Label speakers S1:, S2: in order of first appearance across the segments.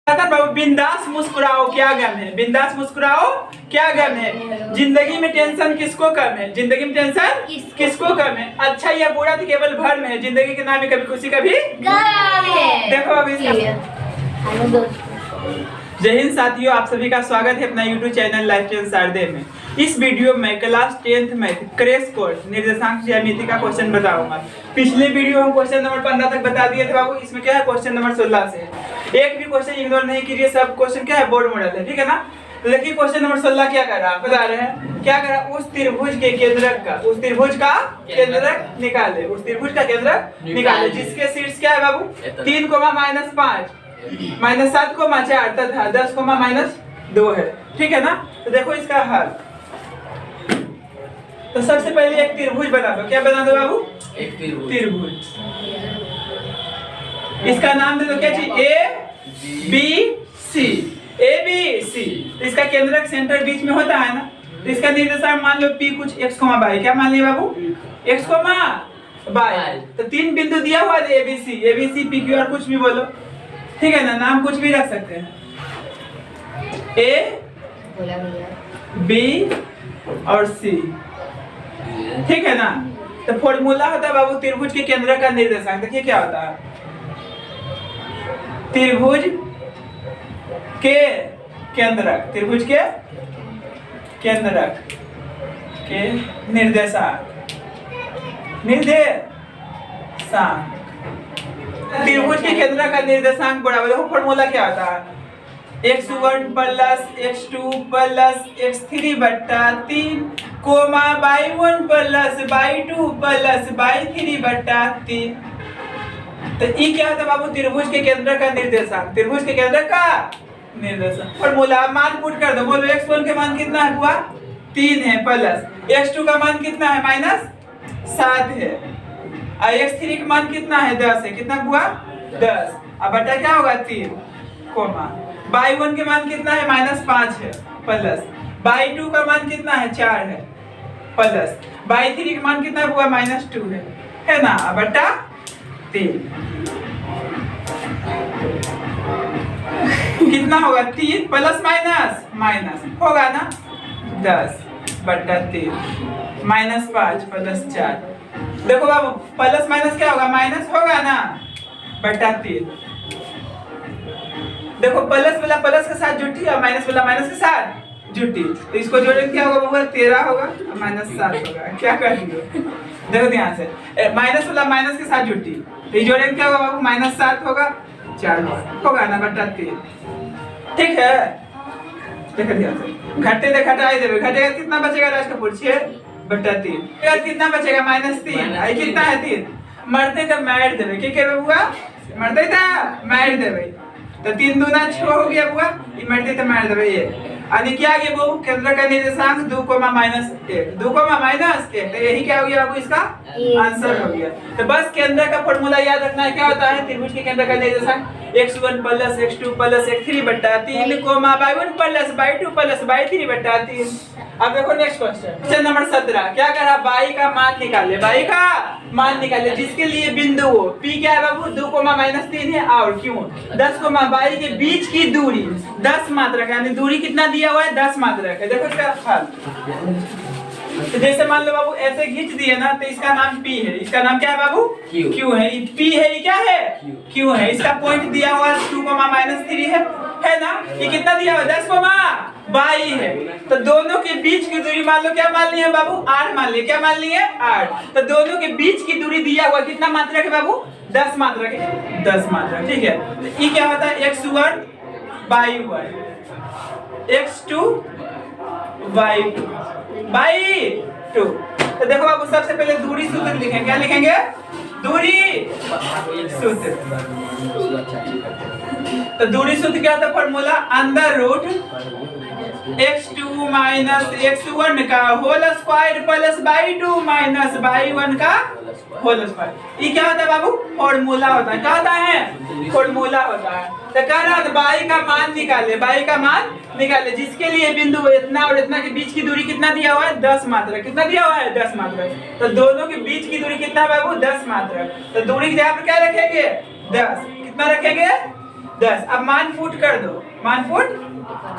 S1: बाबू बिंदास मुस्कुराओ क्या गम है, बिंदास मुस्कुराओ क्या गम है। जिंदगी में टेंशन किसको कम है, जिंदगी में टेंशन किसको कम है। अच्छा या बुरा तो केवल भर में है, जिंदगी के नाम में कभी खुशी कभी गम है। देखो अभी जय हिंद साथियों, आप सभी का स्वागत है अपना YouTube चैनल लाइफ चेंज शारदे में। इस वीडियो में class 10th math crash course निर्देशांक ज्यामिति का क्वेश्चन बताऊंगा। पिछले वीडियो हम क्वेश्चन नंबर 15 तक बता दिए थे बाबू। इसमें क्या है, क्वेश्चन नंबर 16 से एक भी क्वेश्चन इग्नोर नहीं कीजिए, सब क्वेश्चन क्या है बोर्ड मॉडल है, ठीक है ना। तो देखिए क्वेश्चन नंबर 16 क्या कर रहा है, बता रहे हैं क्या कर रहा है। उस त्रिभुज के केंद्रक का, उस त्रिभुज का केंद्रक निकाले, उस त्रिभुज का केंद्रक निकाले जिसके शीर्ष क्या है बाबू 3, -5 -7, -4 तथा 10, -2 है, ठीक है ना। तो देखो इसका हल। तो सबसे पहले एक त्रिभुज बना दो। क्या बना दो बाबू, एक त्रिभुज। इसका नाम दे दो क्या चीज, A B C, A B C. तो इसका केंद्रक सेंटर बीच में होता है ना। तो इसका निर्देशांक मान लो पी कुछ x, y। क्या मान लिया बाबू, x, y। तो 3 बिंदु दिया हुआ है ABC, ABC P Q R कुछ भी बोलो, ठीक है ना, नाम कुछ भी रख सकते हैं। ए बी और सी, ठीक है ना। तो फॉर्मूला होता है बाबू त्रिभुज के केंद्र का निर्देशांक। देखिए क्या होता है, त्रिभुज के केंद्रक, त्रिभुज के केंद्रक के निर्देशांक, त्रिभुज के केंद्र का निर्देशांक बराबर देखो फॉर्मूला क्या होता है, x1 + x2 + x3 बट्टा 3, y1 + y2 + y3 बट्टा 3। तो ये क्या होता है बाबू, त्रिभुज के केंद्र का निर्देशांक, त्रिभुज के केंद्र का निर्देशांक। फॉर्मूला मान पुट कर दो, बोलो x1 के मान कितना है हुआ 3 है, प्लस x2 का मान कितना है -7 है, और x3 का मान कितना है 10 है, कितना हुआ 10, अब बटा क्या होगा 3, y1 के मान कितना है -5 है, प्लस y2 का मान कितना है 4 है, प्लस y3 का मान कितना हुआ -2 है ना, बटा 3। कितना होगा 3 प्लस माइनस होगा ना 10 बटा 3, -5 + 4। देखो बाबू प्लस माइनस क्या होगा, माइनस होगा ना, बटा 3। देखो प्लस वाला प्लस के साथ जुटी और माइनस वाला माइनस के साथ जुटी, तो इसको जोड़ेंगे क्या होगा बाबू 13 होगा और -7 होगा। क्या करेंगे, देखो ध्यान से, माइनस वाला माइनस के साथ जुटी, तो ये जोड़ेंगे क्या होगा बाबू -7 होगा, 4 होगा ना, बटा 3, ठीक है। देखो ध्यान से, घटे दे घटाई देवे, घटेगा कितना बचेगा राज कपूर 6 बटा 3, कितना बचेगा -3, आई कितना है 3, मरते तो मार देवे, क्या हुआ मरते तो मार देवे, तो 3 दूना 6 हो गया बुआ, ये मरते तो मार देवे ये। यानी क्या आ गया बाबू, केंद्र का निर्देशांक 2, -1, 2, -1, तो यही क्या हो गया बाबू, इसका आंसर हो गया। तो बस केंद्र का फॉर्मूला याद रखना है, क्या होता है त्रिभुज के केंद्र का निर्देशांक x1 + x2 + x3 बट्टा 3, y1 + y2 + y3 बट्टा 3। अब देखो नेक्स्ट क्वेश्चन नंबर 17। क्या करा, y का मान निकाले, y का मान निकाले जिसके लिए बिंदु हो p क्या है बाबू 2, -3 है, और क्यों 10, y के बीच की दूरी 10 मात्रक है, यानी दूरी कितना दिया हुआ है 10 मात्रक है। देखो इसका हल। तो जैसे मान लो बाबू ऐसे खींच दिए ना, तो इसका नाम P है, इसका नाम क्या है बाबू Q है, ये P है, ये क्या है Q है। इसका पॉइंट दिया हुआ है 2, -3 है ना। ये कितना दिया हुआ 10, y है। तो दोनों के बीच की दूरी मान लो क्या मान ली है बाबू 8 मान लिया, क्या मान ली है 8। तो दोनों के बीच की दूरी दिया हुआ कितना मात्रक है बाबू 10 मात्रक है, 10 मात्रक, ठीक है। तो ये क्या होता है x1 y1, x2 y2 by2। तो देखो बाबू सबसे पहले दूरी सूत्र लिखेंगे, क्या लिखेंगे दूरी सूत्र। तो दूरी सूत्र क्या होता है फॉर्मूला, √x2 - x1 का whole square plus y2 - y1 का होल स्क्वायर। ये क्या होता है बाबू फॉर्मूला होता है, क्या होता है फॉर्मूला होता है। तो कह रहा है y का मान निकाले, y का मान निकाले जिसके लिए बिंदु इतना और इतना के बीच की दूरी कितना दिया हुआ है 10 मात्रक, कितना दिया हुआ है 10 मात्रक। तो दोनों के बीच की दूरी कितना है बाबू 10 मात्रक। तो दूरी की जगह पर क्या रखेंगे 10, कितना रखेंगे 10। अब मान फुट कर दो, मान फुट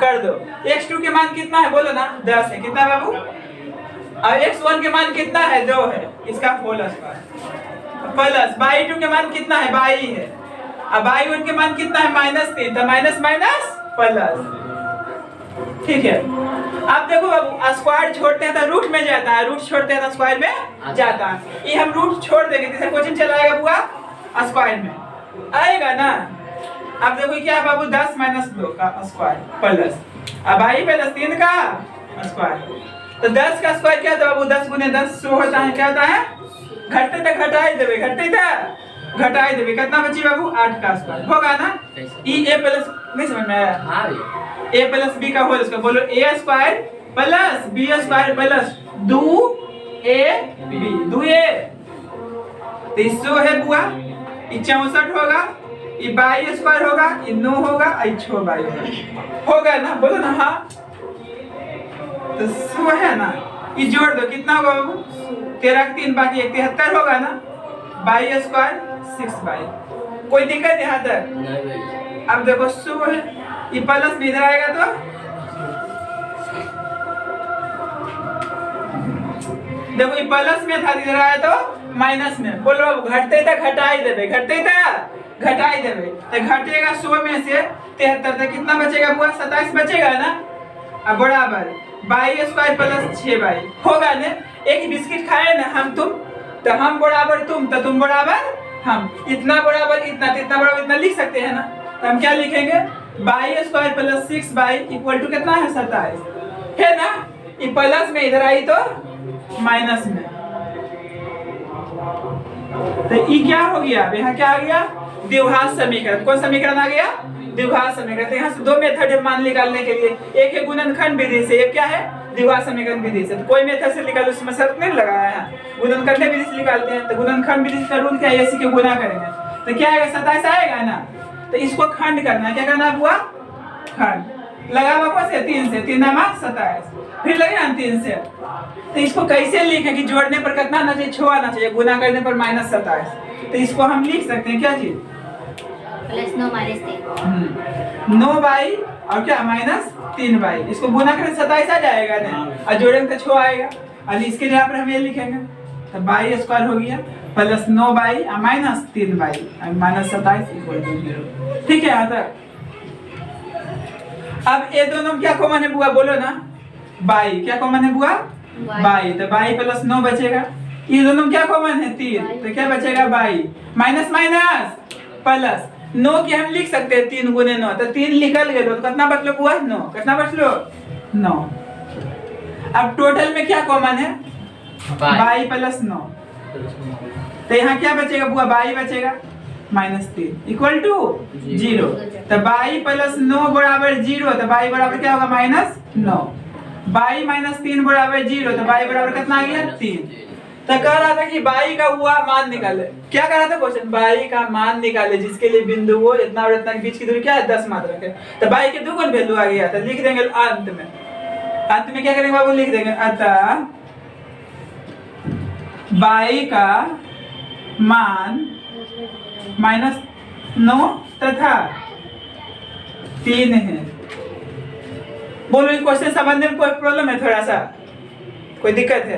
S1: कर दो। x2 के मान कितना है बोलो ना, 10 है। कितना बाबू? अब x1 के मान कितना है, 2 है, इसका होल स्क्वायर प्लस y2 के मान कितना है, 22 है। अब y1 के मान कितना है, -3, तो माइनस माइनस प्लस। ठीक है। अब देखो बाबू, स्क्वायर छोड़ते हैं तो रूट में जाता है, रूट छोड़ते हैं तो स्क्वायर में जाता है। ये हम रूट छोड़ देंगे, जैसे क्वेश्चन चलाएगा बुआ स्क्वायर में आएगा ना। अब देखो क्या बाबू, 10 - 2 का स्क्वायर प्लस अब आई प्लस 3 का स्क्वायर। तो 10 का स्क्वायर क्या होता है बाबू, 10 × 10 100 होता है। क्या होता है, घटते तक घटाई देवे, घटते तक घटाई देवे। कितना बची बाबू, 8 का स्क्वायर होगा ना। ई ए प्लस, नहीं समझ में आया, a प्लस बी का होल स्क्वायर। बोलो a square plus b square plus 2ab 2a। तो 100 है बुआ, ये 64 होगा, ये 22 स्क्वायर होगा, ये 9 होगा, ये 6 22 होगा ना। बोलो ना हाँ, तो 100 है ना। ये जोड़ दो, कितना होगा बाबू, 13 3 बाकी 73 होगा ना। 22 स्क्वायर 6 कोई दिक्कत है यहाँ तक? अब देखो 100 है, ये प्लस भी इधर आएगा तो देखो ये प्लस में था, इधर आया तो माइनस में। बोलो अब घटते तक घटाई देवे, घटते तक घटाई देवे। तो घटेगा 100 में से 73, तो कितना बचेगा बुआ, 27 बचेगा ना। अब बराबर 22 स्क्वायर प्लस 6 होगा ना। एक बिस्किट खाए ना हम तुम, तो हम बराबर तुम, तो तुम बराबर हम। इतना बराबर इतना, तो इतना बराबर इतना लिख सकते हैं ना। तो हम क्या लिखेंगे, 22 स्क्वायर प्लस 6 इक्वल टू कितना है, 27 है ना। ये प्लस में इधर आई तो माइनस में, तो ये क्या हो गया, यहाँ क्या आ गया, द्विघात समीकरण। कौन समीकरण आ गया, द्विघात समीकरण। तो यहाँ से 2 मेथड है मान निकालने के लिए, एक है गुणनखंड विधि से, एक क्या है, द्विघात समीकरण विधि से। तो कोई मेथड से निकालो, उसमें शर्त नहीं लगाया है, गुणनखंड विधि से निकालते हैं। तो गुणनखंड विधि का रूल क्या है, इसी के गुना करेंगे तो क्या आएगा, 27 आएगा ना। तो इसको खंड करना है, क्या करना हुआ, खंड लगा वापस से 3 से 3 × 27, फिर लगे ना 3 से। तो इसको कैसे लिखें कि जोड़ने पर कितना आना चाहिए, 6 आना चाहिए, गुना करने पर -27। तो इसको हम लिख सकते हैं क्या चीज,
S2: +9 - 3
S1: 9 और क्या -3 इसको गुना करें 27 आ जाएगा ना, और जोड़ेंगे तो 6 आएगा। और इसके जगह पर हम ये लिखेंगे, तो 22 स्क्वायर हो गया प्लस 9 -3 -27 इक्वल टू 0। ठीक है यहाँ तक। अब ये दोनों क्या कॉमन है बुआ, बोलो ना, 22 क्या कॉमन है बुआ, 22। तो 22 प्लस 9 बचेगा। ये दोनों क्या कॉमन है, 3, तो क्या बचेगा 22 माइनस माइनस प्लस 9 की हम लिख सकते हैं 3 × 9, तो 3 निकल गए, तो कितना बचलो बुआ, 9। कितना बचलो, 9। अब टोटल में क्या कॉमन है, 22 प्लस 9, तो यहाँ क्या बचेगा बुआ, 22 बचेगा -3 इक्वल टू 0। तो 22 प्लस 9 बराबर 0, तो 22 बराबर क्या होगा, -9। 22 - 3 बराबर 0, तो 22 बराबर कितना आ गया, 3। तो कह रहा था कि 22 का हुआ मान निकाले। क्या कह रहा था क्वेश्चन, 22 का मान निकाले जिसके लिए बिंदु वो इतना और इतना के बीच की दूरी क्या है, 10 मात्रक है। तो 22 के दुगुन वैल्यू आ गया, तो लिख देंगे अंत में। अंत में क्या करेंगे बाबू, लिख देंगे अतः 22 का मान -9 तथा 3 है। बोलो ये क्वेश्चन समझने में कोई प्रॉब्लम है, थोड़ा सा कोई दिक्कत है,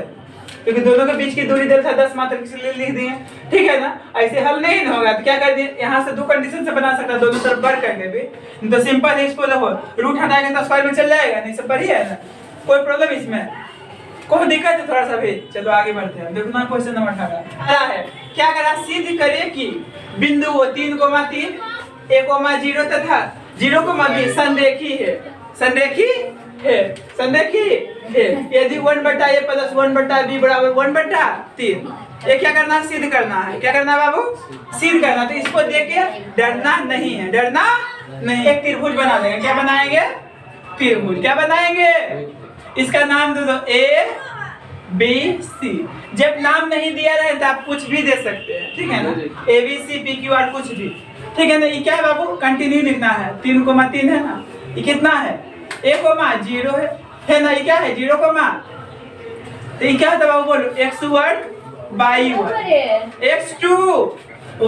S1: क्योंकि दोनों के बीच की दूरी देखा 10 मात्रक इसलिए लिख दिए, ठीक है ना। ऐसे हल नहीं होगा तो क्या कर दिए, यहाँ से 2 कंडीशन से बना सकता है, दोनों तरफ वर्क करके भी। तो सिंपल है, इसको देखो रूट हटाएंगे तो स्क्वायर में चल जाएगा, नहीं सब बढ़िया है ना, कोई प्रॉब्लम इसमें, कोई दिक्कत है थोड़ा सा भी। चलो आगे बढ़ते हैं। देखो ना क्वेश्चन नंबर 18 है, क्या करा, सिद्ध करे कि बिंदु वो 3,3 1,0 तथा 0,2 संरेखी है, संरेखी है, संरेखी है। यदि 1/a प्लस 1/b बराबर 1/3, ये क्या करना है, सिद्ध करना है। क्या करना है बाबू, सिद्ध करना। तो इसको देख के डरना नहीं है, डरना नहीं। एक त्रिभुज बना देंगे, क्या बनाएंगे, त्रिभुज। क्या बनाएंगे, इसका नाम दे दो ABC। जब नाम नहीं दिया रहे तो आप कुछ भी दे सकते हैं, ठीक है ना, ABC PQR कुछ भी, ठीक है ना। ये क्या है बाबू, कंटिन्यू लिखना है, 3,3 है ना, ये कितना है, 1,0 है ना, ये क्या है 0, तो ये क्या था बाबू, बोलो x1 y1 x2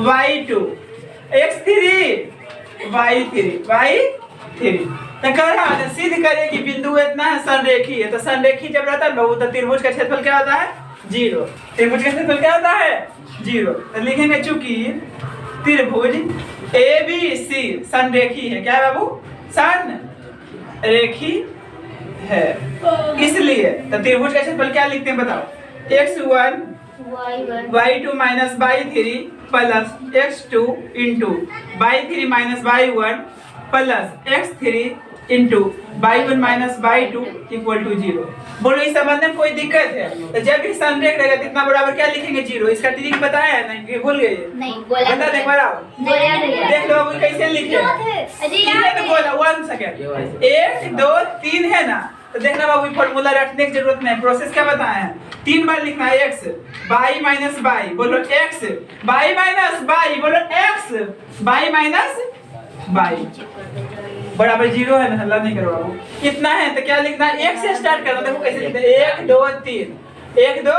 S1: y2 x3 y3 तो कह रहा है सिद्ध करे कि बिंदु इतना है संरेखी है। तो संरेखी जब रहता है तो त्रिभुज का क्षेत्रफल क्या होता है 0। त्रिभुज का क्षेत्रफल क्या होता है 0। तो लिखेंगे चूंकि त्रिभुज ABC संरेखी है। क्या है बाबू संरेखी है, इसलिए तो त्रिभुज का क्षेत्रफल क्या लिखते हैं बताओ x1 y2 minus y3 plus x2 into y3 minus y1 plus x3 into y1 minus y2 equal to 0। बोलो इस संबंध में कोई दिक्कत है? तो जब भी संरेख रहेगा कितना बराबर क्या लिखेंगे 0। इसका ट्रिक बताया है नहीं भूल गए?
S2: नहीं बोला,
S1: बता दे बताओ, देख लो अभी कैसे लिखे। तो बोला 1 सेकंड 1 2 3 है ना, तो देखना बाबू फॉर्मूला रटने की जरूरत नहीं, प्रोसेस क्या बताया है 3 बार लिखना है x y माइनस y बोलो x y माइनस y बोलो x y माइनस y बराबर 0 है ना, हल्ला नहीं करो बाबू। कितना है तो क्या लिखना है 1 से स्टार्ट करना। देखो कैसे लिखते हैं 1 2 3 1 2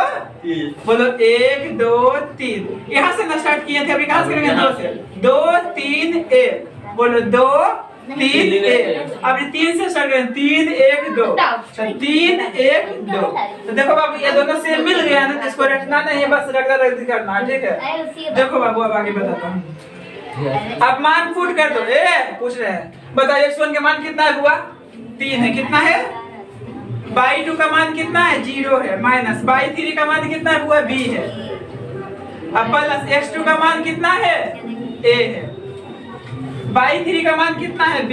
S1: बोलो 1 2 3 यहाँ से ना स्टार्ट किए थे, अभी कहाँ से करेंगे 2 से 2 3 1 बोलो 2 3 1 अभी 3 से स्टार्ट करें 3 1 2 3 1 2। तो देखो बाबू ये दोनों सेम मिल गया ना, इसको रटना नहीं है, बस रगड़ा रगड़ी करना, ठीक है। देखो बाबू अब आगे बताता हूँ, अब मान पुट कर दो। पूछ रहे हैं बताओ x1 का मान कितना है बुआ 3 है, कितना है y2 का मान कितना है 0 है, माइनस y3 का मान कितना है बुआ b है, अब प्लस x2 का मान कितना है a है, y3 का मान कितना है b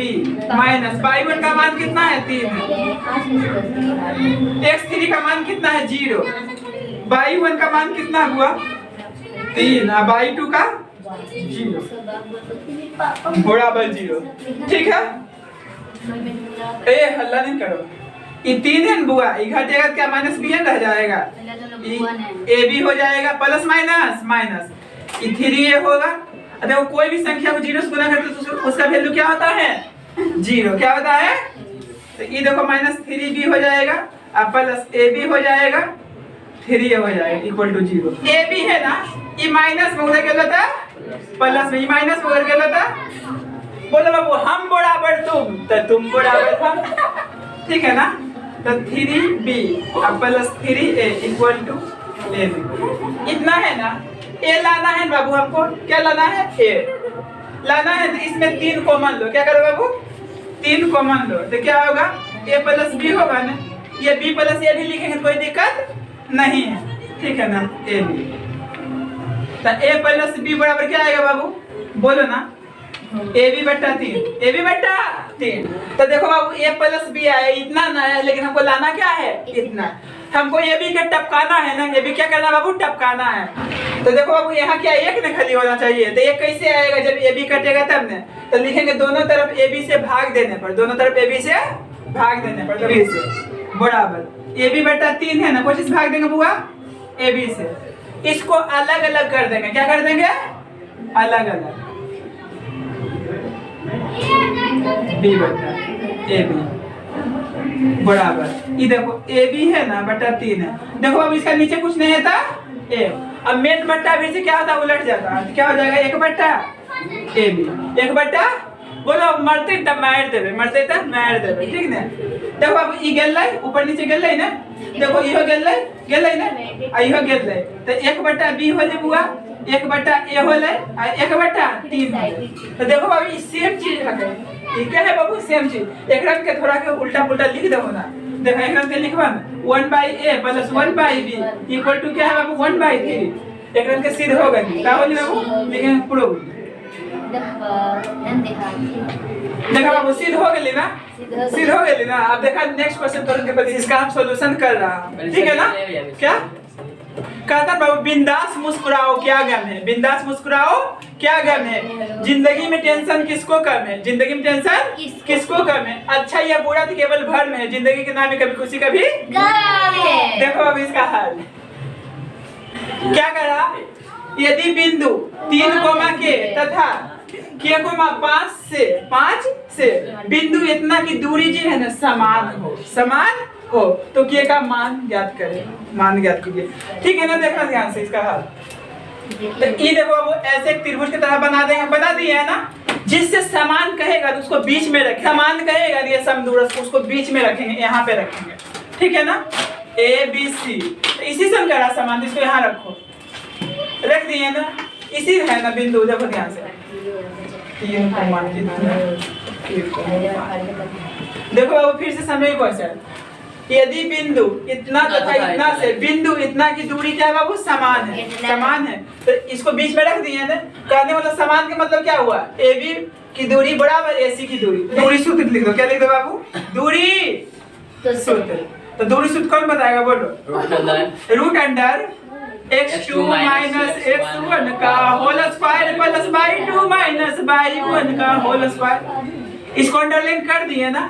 S1: माइनस y1 का मान कितना है 3 है, x3 का मान कितना है 0, y1 का मान कितना हुआ 3, अब y2 का 0 बराबर 0, ठीक है। हल्ला नहीं करो, ये 3 है बुआ, ये घटेगा क्या माइनस बी रह जाएगा, ए बी हो जाएगा प्लस माइनस माइनस, ये 3a होगा। देखो कोई भी संख्या को 0 से गुना करते तो उसका वैल्यू क्या होता है 0, क्या होता है। तो ये देखो माइनस 3b हो जाएगा अब प्लस ab हो जाएगा 3a हो जाएगा इक्वल टू 0। ab है ना, ये माइनस में उधर क्या था प्लस में, ये माइनस में उधर क्या था। बोलो बाबू हम बराबर तुम तो तुम बराबर हम, ठीक है ना। तो 3b अब plus 3a equal to ab, इतना है ना। a लाना है बाबू, हमको क्या लाना है a लाना है, तो इसमें 3 कॉमन लो। क्या करो बाबू 3 कॉमन लो, तो क्या होगा a प्लस b होगा ना, ये b प्लस a भी लिखेंगे कोई दिक्कत नहीं है, ठीक है ना। a b तो a प्लस b बराबर क्या आएगा बाबू बोलो ना ab बट्टा 3 तो देखो बाबू a प्लस b आया, इतना ना है, लेकिन हमको लाना क्या है इतना। हमको ab का टपकाना है ना, ab क्या करना बाबू टपकाना है। तो देखो बाबू यहाँ क्या 1 ने खाली होना चाहिए, तो ये कैसे आएगा जब ab कटेगा तब ने। तो लिखेंगे दोनों तरफ ab से भाग देने पर, दोनों तरफ ab से भाग देने पर तभी से बराबर ab बट्टा 3 है ना, कोशिश भाग देंगे बुआ ab से, इसको अलग अलग कर देंगे। क्या कर देंगे अलग अलग, b बट्टा ab बराबर, ये देखो ab है ना बट्टा 3 है। देखो अब इसका नीचे कुछ नहीं है था a, अब मेन बट्टा भी से क्या होता है उलट जाता है, क्या हो जाएगा 1 बट्टा ab 1 बट्टा बोलो मरते तब मार देबे, मरते तब मार देबे, ठीक ना। देखो अब ई गेलै ऊपर नीचे गेलै ना, देखो इहो गेलै ना आ इहो गेलै, तो 1 बट्टा b हो जे बुआ 1 बट्टा a होलै आ 1 बट्टा 3 होलै। तो देखो अब ई सेम चीज है, ये क्या है बाबू सेम चीज। एक रंग के थोड़ा के उल्टा पुल्टा लिख दो ना, देखो एक रंग के लिखवा ना 1/a plus 1/b equal to क्या है बाबू 1/3। एक रंग के सीध हो गई क्या होली बाबू, लेकिन प्रूव देखा बाबू सीध हो गई ना, सीध हो गई ना। अब देखा नेक्स्ट क्वेश्चन तुरंत के प्रति इसका हम सॉल्यूशन कर रहा हूं, ठीक है ना। क्या कहता बाबू बिंदास मुस्कुराओ क्या गम है, बिंदास मुस्कुराओ क्या गम है, जिंदगी में टेंशन किसको कम है, जिंदगी में टेंशन किसको कम है, अच्छा या बुरा तो केवल भर में है, जिंदगी के नाम में कभी खुशी कभी गम है। देखो अब इसका हल क्या करा, यदि बिंदु 3 कोमा के तथा के कोमा 5 से बिंदु इतना की दूरी जो है ना समान हो तो के का मान ज्ञात करें, मान ज्ञात कीजिए, ठीक है ना। देखना ध्यान से इसका हल, तो ये देखो अब ऐसे एक त्रिभुज की तरह बना देंगे, बना दिए है ना। जिससे समान कहेगा तो उसको बीच में रखें, समान कहेगा ये समदूरस्थ उसको बीच में रखेंगे, यहाँ पे रखेंगे, ठीक है ना। ए बी सी तो इसी से हम करा समान, इसको यहाँ रखो, रख दिए ना। इसी है ना बिंदु, देखो ध्यान से, देखो अब फिर से समय क्वेश्चन। यदि बिंदु इतना तथा इतना से बिंदु इतना की दूरी क्या है बाबू, समान है, समान है, तो इसको बीच में रख दिए ना। कहने मतलब समान के मतलब क्या हुआ, ए बी की दूरी बराबर ए सी की दूरी। दूरी सूत्र लिख दो, क्या लिख दो बाबू, दूरी सूत्र। तो दूरी सूत्र कौन बताएगा, बोलो। Root under x2 minus x1 का whole square plus y2 minus y1 का होल स्क्वायर। इसको अंडरलाइन कर दिए ना,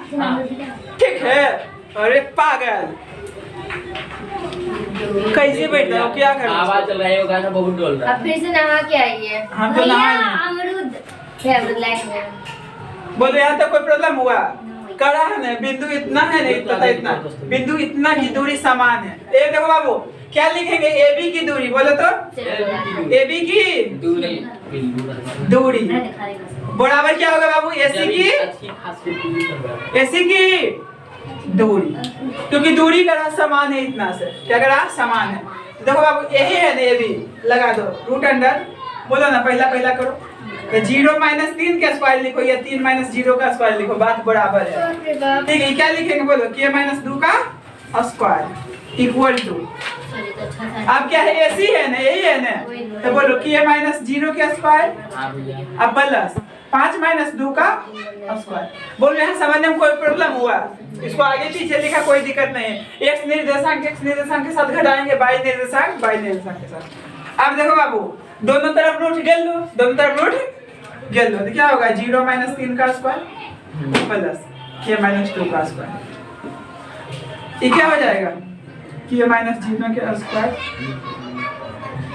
S1: ठीक है। अरे पागल, कैसे बैठ रहे हो, क्या कर रहे हो,
S3: आवाज चल रहा है, गाना बहुत डोल रहा है।
S2: अब फिर से नहा के आइए।
S1: हम तो नहा लिए।
S2: अमरूद फेवरेट लाइक में
S1: बोलो, यहाँ तक कोई प्रॉब्लम हुआ, कड़ा है ना, बिंदु इतना है ना, इतना इतना, बिंदु इतना की दूरी समान है। एक देखो बाबू, क्या लिखेंगे, ए बी की दूरी, बोलो तो, ए बी की दूरी बराबर क्या होगा बाबू, ए सी की दूरी, क्योंकि दूरी करा समान है इतना से, क्या करा समान है। देखो बाबू यही है ना, ए बी लगा दो, रूट अंडर, बोलो ना, पहला करो, तो 0 माइनस 3 का स्क्वायर लिखो या 3 माइनस 0 का स्क्वायर लिखो, बात बराबर है, ठीक है। क्या लिखेंगे, बोलो, k माइनस 2 का स्क्वायर इक्वल टू, अब क्या है, एसी है ना, यही है ना, तो बोलो k माइनस 0 का स्क्वायर अब प्लस 5 माइनस 2 का स्क्वायर। बोलो यहाँ समझने में कोई प्रॉब्लम हुआ, इसको आगे पीछे लिखा कोई दिक्कत नहीं है। x निर्देशांक के साथ घटाएंगे, y निर्देशांक के साथ। अब देखो बाबू, दोनों तरफ रूट गेल लो, दोनों तरफ रूट गेल लो, तो क्या होगा, 0 माइनस 3 का स्क्वायर प्लस k माइनस 2 का स्क्वायर। ये क्या हो जाएगा, k माइनस 0 के स्क्वायर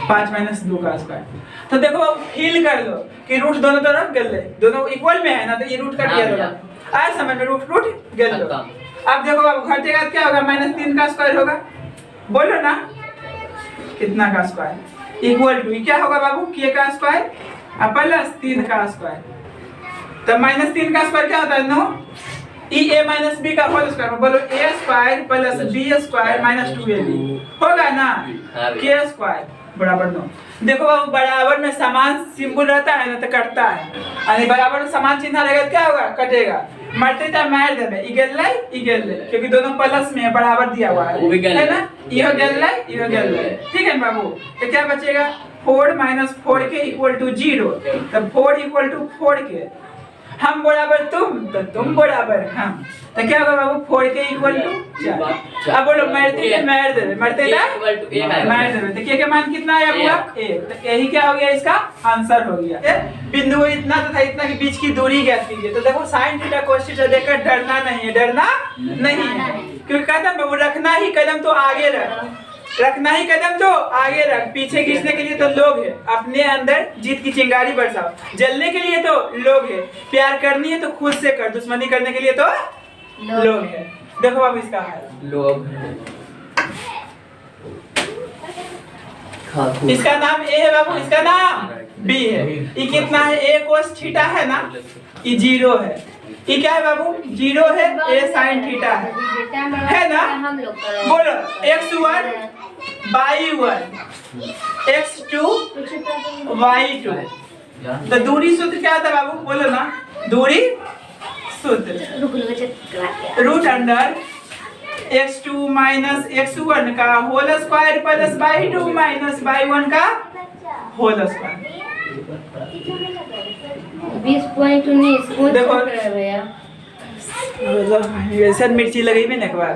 S1: 5 माइनस 2 का स्क्वायर। तो देखो अब फील कर लो कि रूट दोनों तरफ गेल ले, दोनों इक्वल में है ना, तो ये रूट कट गया दोनों, आया समझ में, रूट गेल लो। अब देखो अब घटेगा क्या होगा, माइनस 3 का स्क्वायर होगा, बोलो ना, कितना का स्क्वायर इक्वल टू, क्या होगा बाबू, k का स्क्वायर प्लस 3 का स्क्वायर। तो माइनस 3 का स्क्वायर क्या होता है, 9 a माइनस b का होल स्क्वायर, बोलो a square plus b square minus 2ab होगा ना, k स्क्वायर बराबर 9। देखो बाबू, बराबर में समान सिंबल रहता है ना, तो कटता है, यानी बराबर में समान चिन्ह रहेगा तो क्या होगा, कटेगा, मरते तो मार देबे, ई गेल ले, क्योंकि दोनों प्लस में बराबर दिया हुआ है ना, इहो गेल ले, ठीक है बाबू। तो क्या बचेगा, 4 माइनस 4k इक्वल टू 0, तो 4 इक्वल टू 4k, हम बराबर तुम तो तुम बराबर हम, तो क्या होगा बाबू, 4k इक्वल टू 4। अब बोलो, मरते मार देबे, मार देबे, तो k का मान कितना है पूरा 1, तो यही क्या हो गया, इसका आंसर हो गया। बिंदु इतना तथा इतना के बीच की दूरी ज्ञात कीजिए। तो देखो sin थीटा cos थीटा देखकर डरना नहीं है, क्योंकि कहता है बाबू, रखना ही कदम तो आगे रख, पीछे खींचने के लिए तो लोग है, अपने अंदर जीत की चिंगारी बरसाओ, जलने के लिए तो लोग है, प्यार करनी है तो खुद से कर, दुश्मनी करने के लिए तो लोग है। देखो अब इसका है
S3: लोग,
S1: इसका नाम ए है बाबू, इसका नाम बी है। ये कितना है, a cos थीटा है ना, ये 0 है, ये क्या है बाबू, 0 है, a sin थीटा है ना। बोलो, x1 y1 x2 y2, तो दूरी सूत्र क्या होता है बाबू, बोलो ना, दूरी सूत्र root under x2 minus x1 का whole square plus y2 minus y1 का होल स्क्वायर।
S2: 20.19
S1: देखो ऐसा मिर्ची लगी भी ना एक बार,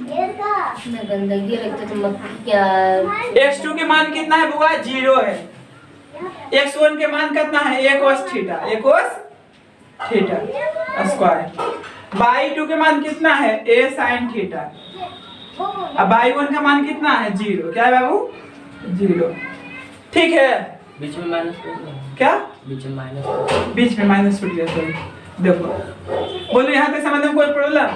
S2: गंदगी लगता तो मक्खी क्या।
S1: x2 के मान कितना है बुआ, 0 है, x1 के मान कितना है, a cos theta square, y2 के मान कितना है, a sin थीटा, अब y1 का मान कितना है, 0, क्या है बाबू 0, ठीक है।
S3: बीच में माइनस
S1: क्या,
S3: बीच में
S1: माइनस छूट गया, सॉरी। देखो बोलो, यहाँ तक समझने में कोई प्रॉब्लम,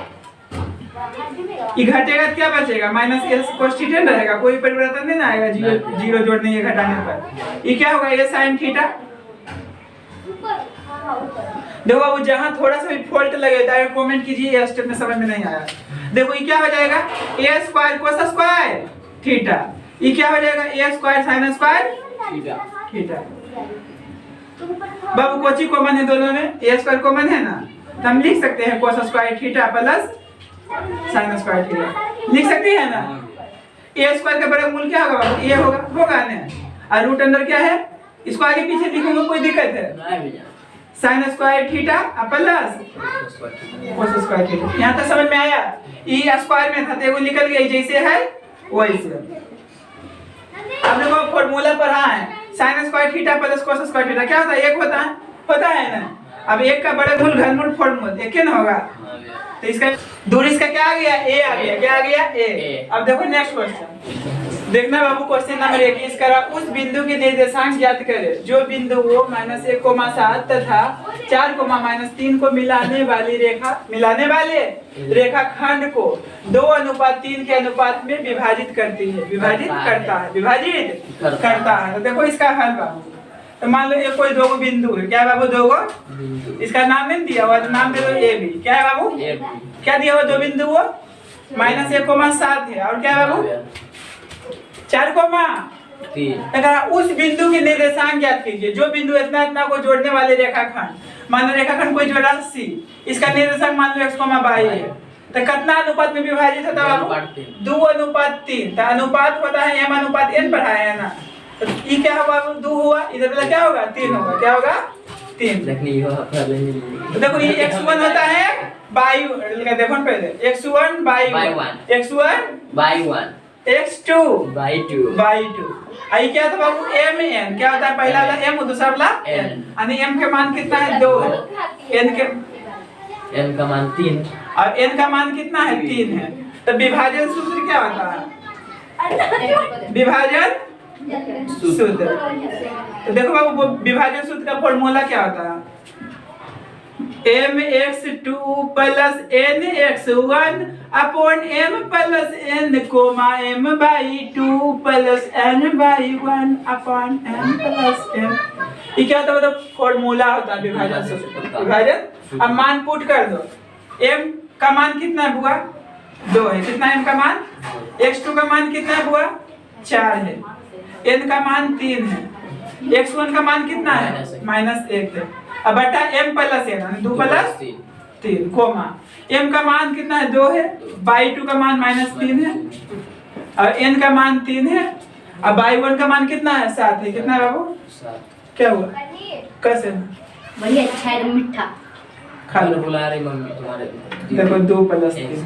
S1: ये घटेगा तो क्या बचेगा, माइनस ए cos थीटा रहेगा, कोई परिवर्तन नहीं ना आएगा, जीरो जीरो जोड़ने ये घटाने पर। ये क्या होगा, ये sin थीटा। देखो अब जहाँ थोड़ा सा भी फॉल्ट लगे डायरेक्ट कमेंट कीजिए, ये स्टेप में समझ में नहीं आया। देखो ये क्या हो जाएगा, a square cos square theta, ये क्या हो जाएगा, a square sin square theta. Babu Kochi common है दोनों में, a स्क्वायर कॉमन है ना, तो हम लिख सकते हैं cos square theta plus sin square theta, लिख सकते हैं ना। a स्क्वायर का वर्गमूल क्या होगा बाबू, a होगा ना, और रूट अंडर क्या है, इसको आगे पीछे लिखूंगा कोई दिक्कत है, sin square theta plus cos square theta. यहाँ तक समझ में आया, e स्क्वायर में था तो एगो निकल गया, जैसे है वैसे। अब देखो फॉर्मूला पढ़ा है, sin square theta plus cos square theta क्या होता है, एक होता है ना। अब एक का वर्गमूल घनमूल फॉर्मूल एक ही ना होगा, तो इसका दूरी इसका क्या आ गया, a आ गया, क्या आ गया a। अब देखो नेक्स्ट क्वेश्चन देखना बाबू, क्वेश्चन नंबर 1 इस करा उस बिंदु के निर्देशांक ज्ञात करें जो बिंदु वो -1,7 तथा 4,-3 को मिलाने वाले रेखाखंड को 2:3 के अनुपात में विभाजित करती है, विभाजित करता है। तो देखो इसका हल बाबू, तो मान लो ये कोई दो बिंदु है, क्या है बाबू, दो इसका नाम नहीं दिया हुआ, नाम दे दो ए बी, क्या है बाबू, क्या दिया हुआ, दो बिंदु वो -1,7 है, और क्या है बाबू 4,3। उस बिंदु के निर्देशांक ज्ञात कीजिए जो बिंदु इतना इतना को जोड़ने वाले रेखाखंड, मान लो रेखाखंड कोई जोड़ा सी, इसका निर्देशांक मान लो x, y है, तो कितना अनुपात में विभाजित होता है बाबू, 2:3। तो अनुपात होता है m/n पढ़ाया है ना, तो ये क्या होगा बाबू, 2 हुआ, इधर वाला क्या होगा, 3 होगा, क्या होगा 3। तो देखो ये x1 होता है बाई, देखो ना पहले x1 बाई 1 x2 बाई 2। आई क्या था बाबू, mn क्या होता है, पहला वाला m दूसरा वाला n, यानी m के मान कितना है, 2 है, n का मान 3 और n का मान कितना है, 3 है। तो विभाजन सूत्र क्या होता है, विभाजन सूत्र। तो देखो बाबू विभाजन सूत्र का फॉर्मूला क्या होता है, mx2 plus nx1 upon m plus n comma m/2 plus n/1 upon m plus n। ये क्या होता है, मतलब फॉर्मूला होता है विभाजन सूत्र, विभाजन। अब मान पुट कर दो, m का मान कितना है बुआ, 2 है, कितना m का मान, x2 का मान कितना है बुआ, 4 है, n का मान 3 है, x1 का मान कितना है, -1 है। अब बटा m plus n 2 plus 3 comma m का मान कितना है, 2 है, बाई 2 का मान -3 है, और n का मान 3 है, अब बाई 1 का मान कितना है, 7 है, कितना है बाबू, 7। क्या हुआ, कैसे
S2: बढ़िया, अच्छा है, मीठा
S1: खा लो,
S3: बुला रही मम्मी तुम्हारे,
S1: देखो 2 प्लस 3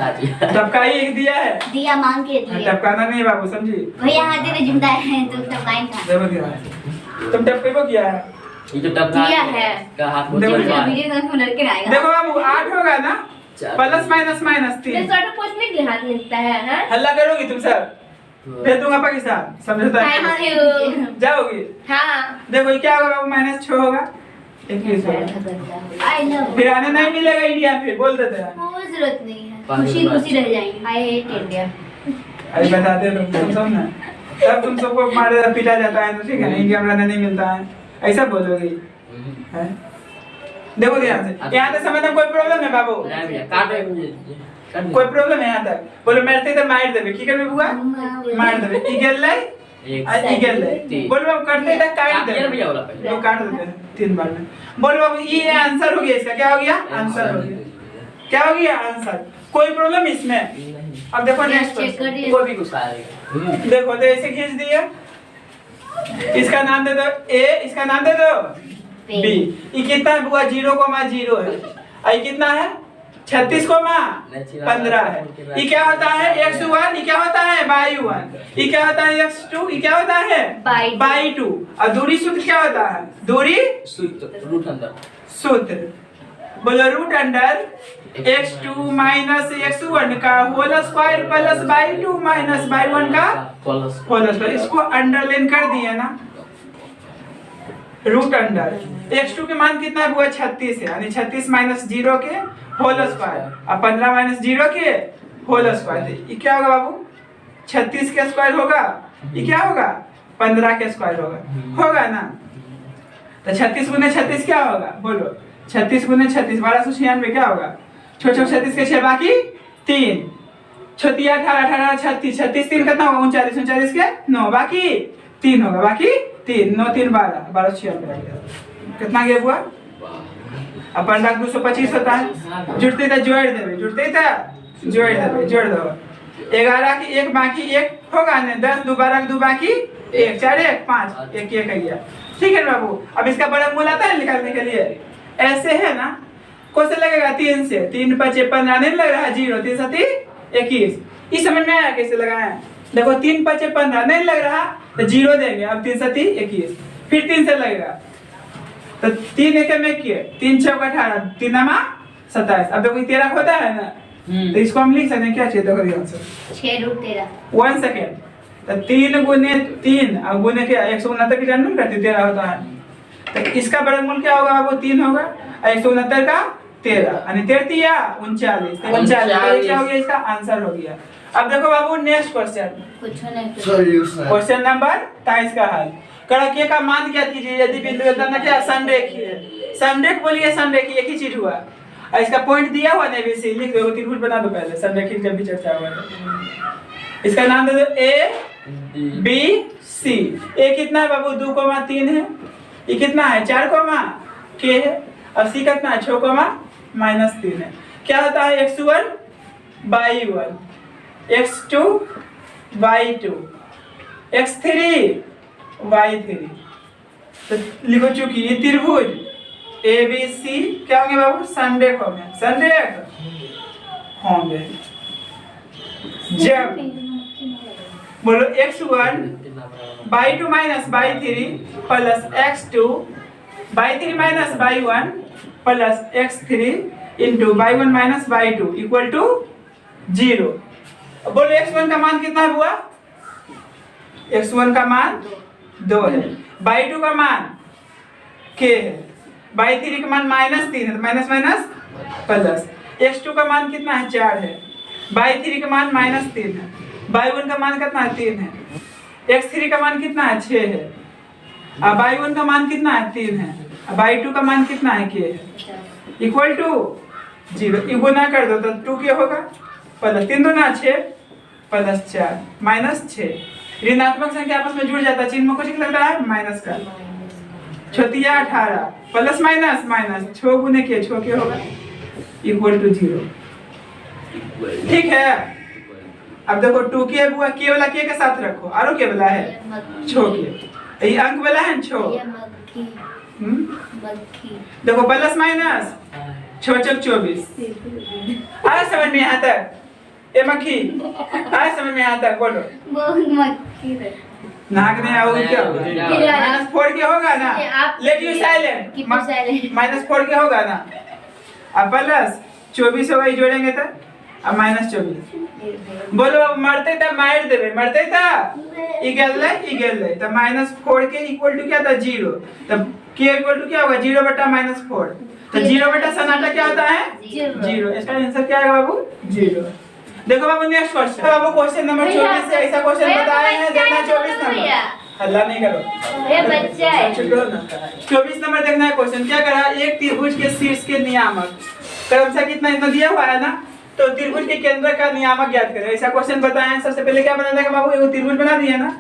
S1: टपका ही एक दिया है,
S2: दिया मांग के दिया,
S1: टपकाना नहीं बाबू, समझी
S2: भैया हाथ में जिंदा है तो टपकाएं का,
S1: देखो ध्यान, तुम टपके को किया है,
S3: ये तो टपका
S2: दिया है
S3: का हाथ
S1: देखो
S2: वीडियो में लड़के आएगा,
S1: देखो बाबू 8 होगा ना, प्लस माइनस -3
S2: ये सॉर्ट पूछने के लिए हाथ मिलता है, हैं
S1: हल्ला करोगी तुम सब, भेज दूंगा पाकिस्तान, समझौता है, जाओगी।
S2: हां
S1: देखो ये क्या होगा बाबू, -6 होगा, 21 होगा,
S2: आई लव,
S1: फिर आने नहीं मिलेगा इंडिया, फिर बोल देते हैं,
S2: कोई जरूरत नहीं है, खुशी खुशी रह जाएंगे। आई हेट इंडिया,
S1: अरे बताते लोग तुम सब ना, तब तुम सबको मारा पीटा जाता है, तो ठीक है, इंडिया में रहने नहीं मिलता है, ऐसा बोलोगे हैं। देखो ध्यान से, यहाँ तक समझ में कोई प्रॉब्लम है बाबू,
S3: नहीं भैया काटो मुझे,
S1: कोई प्रॉब्लम है यहाँ तक, बोलो मारते तो मार देबे, की करबे बुआ, मार देबे, ई गेल लै ई गेल लै, बोलो बाबू करते तो काट दे
S3: भैया वाला पहले
S1: वो काट देते हैं 3 बार में। बोलो बाबू ये आंसर हो गया, इसका क्या हो गया, आंसर हो गया, क्या हो गया, आंसर। कोई प्रॉब्लम इसमें। अब देखो नेक्स्ट क्वेश्चन,
S3: कोई भी गुस्सा आएगा,
S1: देखो तो ऐसे खींच दिया, इसका नाम दे दो a, इसका नाम दे दो b। ये कितना है बुआ, 0,0 है, आई कितना है 36,15 है। ये क्या होता है, x1, ये क्या होता है y1, ये क्या होता है x2, ये क्या होता है y2, और दूरी सूत्र क्या होता है, दूरी सूत्र बोलो root under x2 minus x1 का whole square plus y2 minus y1 का होल स्क्वायर। इसको अंडरलाइन कर दिए ना, रूट अंडर x2 के मान कितना है बुआ, 36 है, यानी 36 माइनस 0 के होल स्क्वायर, और 15 माइनस 0 के होल स्क्वायर। ये क्या होगा बाबू? 36 के स्क्वायर होगा। ये क्या होगा? 15 के स्क्वायर होगा ना? तो 36 गुने 36 क्या होगा? बोलो 36 गुने 36 1296 क्या होगा? छोटे 36 के 6 बाकी 3 छोटी 18 18 36 36 3 कितना होगा? 39 39 के 9 बाकी 3 होगा, बाकी 3 9 3 12 1296 कितना गया हुआ? अपन लाख 225 होता है। जुड़ते था जोड़ देवे, जुड़ते था जोड़ देवे, जोड़ दो 11 की 1 बाकी 1 होगा ना? 10 2 12 2 बाकी 1 4 1 5 1 1 आ गया। ठीक है बाबू। अब इसका वर्गमूल आता है निकालने के लिए, ऐसे है ना? कैसे लगेगा? 3 से 3 5 15 नहीं लग रहा, 0 3 7 21। इस समझ में आया कैसे लगाए? देखो 3 5 15 नहीं लग रहा तो 0 देंगे। अब 3 7 21 फिर 3 से लगेगा तो 3 1 में किए 3 6 18 3 9 27। अब देखो 13 होता है ना, तो इसको हम लिख सकते हैं क्या? चाहिए देखो ध्यान से
S2: 6√13
S1: 1 सेकेंड। तो 3 गुने 3 और गुने के 169 की जानना करते 13 होता है। तो इसका वर्गमूल क्या होगा? वो 3 होगा और 169 का 13 यानी 33 या 39 39 क्या हो गया? इसका आंसर हो गया। अब देखो बाबू नेक्स्ट क्वेश्चन,
S2: कुछ नहीं
S1: क्वेश्चन नंबर 23 का हल। कड़के का मान ज्ञात कीजिए यदि बिंदु वेतन क्या संरेखीय है। संरेख बोलिए, संरेखीय एक ही चीज हुआ। और इसका पॉइंट दिया हुआ है ABC, लिख दो, त्रिभुज बना दो पहले, संरेखीय जब भी चर्चा हुआ है। इसका नाम दे दो A B C। A कितना है बाबू? 2,3 है। ये कितना है? 4, K है। और C कितना है? 6, -3 है। क्या होता है? x1 y1 x2 y2 x3 y3। तो लिखो चूंकि ये त्रिभुज ABC क्या होंगे बाबू? संरेख होंगे, संरेख होंगे जब बोलो x1 y2 minus y3 plus x2 y3 minus y1 plus x3 into y1 minus y2 equal to 0। बोलो x1 का मान कितना हुआ? x1 का मान 2 है, y2 का मान k है, y3 का मान -3 है, तो माइनस माइनस प्लस। x2 का मान कितना है? 4 है, y3 का मान -3 है, y1 का मान कितना है? 3 है, x3 का मान कितना है? 6 है, अब y1 का मान कितना है? 3 है, अब y2 का मान कितना है? k है, इक्वल टू 0। ये गुना कर दो तो 2k होगा, प्लस 3 दूना 6 प्लस 4 -6। ऋणात्मक संख्या आपस में जुड़ जाता है, चिन्ह में कुछ लगता है माइनस का। छोटिया 18 प्लस माइनस माइनस 6 गुने के 6 के होगा इक्वल टू 0। ठीक है। अब देखो 2k बुआ k वाला k के साथ रखो, आरो के वाला है 6k, ये अंक वाला है 6। देखो प्लस माइनस 6 चौक 24। आया समझ में आता है? ए मक्खी आया समझ में आता है? बोलो
S2: बहुत मक्खी है।
S1: नाक में आओगे क्या होगा? -4 के होगा ना? Let you silent. -4 के होगा ना? अब प्लस 24 होगा, ये जोड़ेंगे तो अब -24। बोलो अब मरते त मार देबे, मरते त ई गेलै त -4 के इक्वल टू क्या था? 0। तब k इक्वल टू क्या होगा? 0/-4। तो 0 सन्नाटा क्या होता है? 0। इसका आंसर क्या आएगा बाबू? 0। देखो बाबू नेक्स्ट क्वेश्चन। बाबू क्वेश्चन नंबर 24 से ऐसा क्वेश्चन बताए हैं देखना 24 नंबर। हल्ला नहीं करो,
S2: ये बच्चा है।
S1: 24 नंबर देखना है क्वेश्चन। क्या करा? एक त्रिभुज के शीर्ष के नियामक क्रमशः कितना इतना दिया हुआ है ना, तो त्रिभुज के केंद्र का नियामक ज्ञात करें। ऐसा क्वेश्चन बताए हैं। सबसे पहले क्या बनाना है बाबू? एगो त्रिभुज बना दिया ना,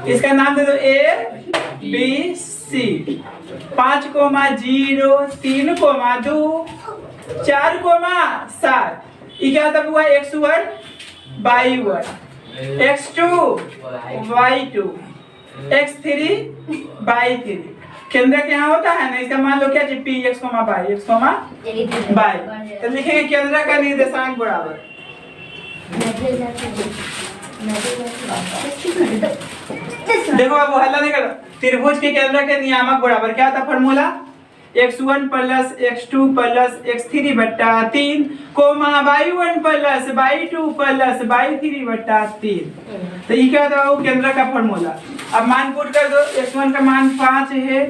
S1: इसका नाम दे दो ABC। 5, 0 3, 2 4, 7। ये क्या होता हुआ? x1 y1 x2 y2 x3 y3। केंद्र के यहाँ होता है ना, इसका मान लो क्या? px, y तो लिखेंगे केंद्र का निर्देशांक बराबर। देखो अब हल्ला नहीं करो। त्रिभुज के केंद्र के नियामक बराबर क्या था? Formula x1 + x2 + x3/3 y1 + y2 + y3/3। तो ये क्या होता है? वो केंद्र का फॉर्मूला। अब मान पुट कर दो। x1 का मान 5 है,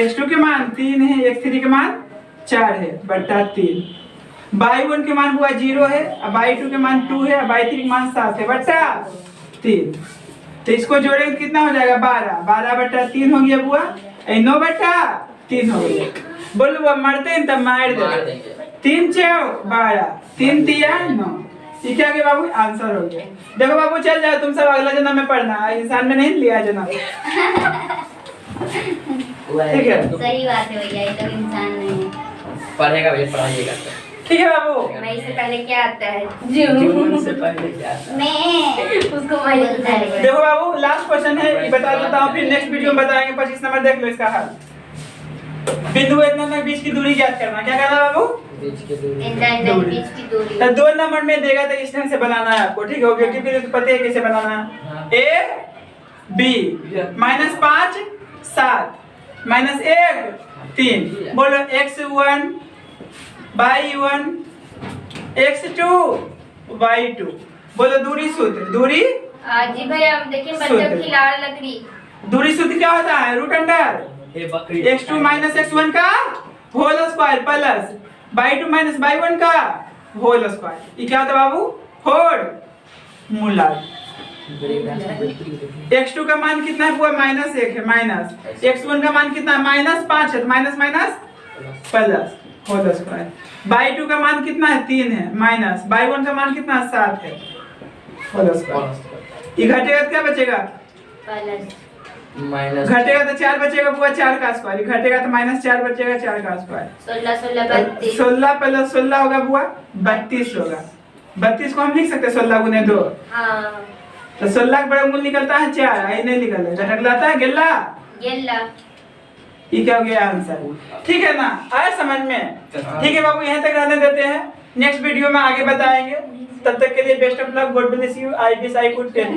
S1: x2 के मान 3 है, x3 के मान 4 है /3। y1 के मान बुआ 0 है, अब y2 के मान 2 है, अब y3 के मान 7 है बट्टा 3। तो इसको जोड़ेंगे कितना हो जाएगा 12, 12 बट्टा 3 हो गया बुआ, 9 बट्टा 3 हो गया। बोलो बुआ मरते हैं तब मार दे, 3 4 12, 3 3 9। ये क्या गया बाबू, आंसर हो गया। देखो बाबू चल जाओ, तुम सब अगला जन्म में पढ़ना, इंसान में नहीं लिया जन्म। ठीक है,
S2: सही बात है भैया, ये तो इंसान नहीं है।
S3: पढ़ेगा भाई, पढ़ाइएगा
S1: ठीक है बाबू।
S2: मई से पहले क्या आता है?
S3: जून से पहले क्या था?
S2: मैं उसको मई बोलता है।
S1: देखो बाबू लास्ट क्वेश्चन है, ये बता देता हूँ, फिर नेक्स्ट वीडियो में बताएंगे। 25 नंबर देख लो इसका हल। बिंदु इतना तक बीच की दूरी ज्ञात करना, क्या करना बाबू?
S3: बीच के दूरी।
S2: बीच की दूरी।
S1: तो 2 नंबर में देगा तो इस ढंग से बनाना है आपको, ठीक है। ऑब्जेक्टिव के लिए तो पता है कैसे बनाना है। a b -5 7 -1 3। बोलो x1 y1 x2 y2। बोलो दूरी सूत्र, दूरी
S2: जी भैया आप देखिए बच्चों की लाड़ लकड़ी।
S1: दूरी सूत्र क्या होता है? रूट अंडर
S3: ये बकरी
S1: x2 - x1 का whole square plus y2 - y1 का होल स्क्वायर। ये क्या होता है बाबू? होड़ मूला। x2 का मान कितना है? -1 है, माइनस। x1 का मान कितना है? -5 है, तो minus minus plus whole square. y2 का मान कितना है? 3 है, माइनस। y1 का मान कितना है? 7 है, होल स्क्वायर। ये घटेगा तो क्या बचेगा?
S2: प्लस
S3: माइनस
S1: घटेगा तो 4 बचेगा बुआ, 4 का स्क्वायर। घटेगा तो -4 बचेगा, 4 का स्क्वायर।
S2: 16 16 32।
S1: 16 प्लस 16 होगा बुआ 32 होगा। 32 को हम लिख सकते हैं 16 गुने 2।
S2: हाँ
S1: तो 16 का बड़ा मूल निकलता है 4, आई नहीं निकल रहा, घटकलाता है गेला।
S2: गेला।
S1: ये क्या हो गया आंसर? ठीक है ना, आया समझ में? ठीक है बाबू, यहाँ तक रहने देते हैं, नेक्स्ट वीडियो में आगे बताएंगे। तब तक के लिए best of luck, God bless you, I wish I could tell.